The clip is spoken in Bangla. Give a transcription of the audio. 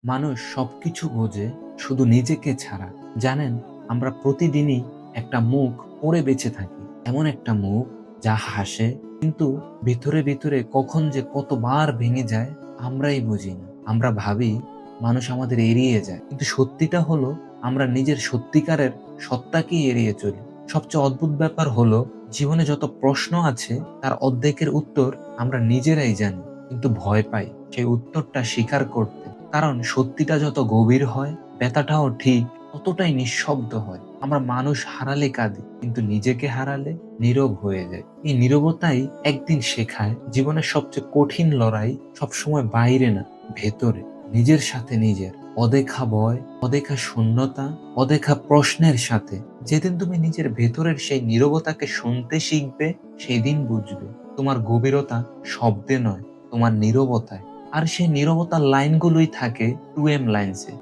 মানুষ সবকিছু বোঝে, শুধু নিজেকে ছাড়া। জানেন, আমরা প্রতিদিনই একটা মুখ পড়ে বেঁচে থাকি। এমন একটা মুখ যা হাসে, কিন্তু ভিতরে ভিতরে কখন যে কতবার ভেঙে যায় আমরাই বুঝি না। আমরা ভাবি মানুষ আমাদের এড়িয়ে যায়, কিন্তু সত্যিটা হলো আমরা নিজের সত্যিকারের সত্তাকেই এড়িয়ে চলি। সবচেয়ে অদ্ভুত ব্যাপার হলো, জীবনে যত প্রশ্ন আছে তার অর্ধেকের উত্তর আমরা নিজেরাই জানি, কিন্তু ভয় পাই সেই উত্তরটা স্বীকার করতে। কারণ সত্যিটা যত গভীর হয়, ব্যথাটাও ঠিক ততটাই নিঃশব্দ হয়। আমরা মানুষ হারালে কাঁদি, কিন্তু নিজেকে হারালে নীরব হয়ে যায়। এই নীরবতাই একদিন শেখায় জীবনের সবচেয়ে কঠিন লড়াই সবসময় বাইরে না, ভেতরে, নিজের সাথে নিজের। অদেখা ভয়, অদেখা শূন্যতা, অদেখা প্রশ্নের সাথে। যেদিন তুমি নিজের ভেতরের সেই নীরবতাকে শুনতে শিখবে, সেই দিন বুঝবে তোমার গভীরতা শব্দে নয়, তোমার নীরবতায়। আর সেই নীরবতার লাইনগুলোই থাকে 2M লাইন্সে।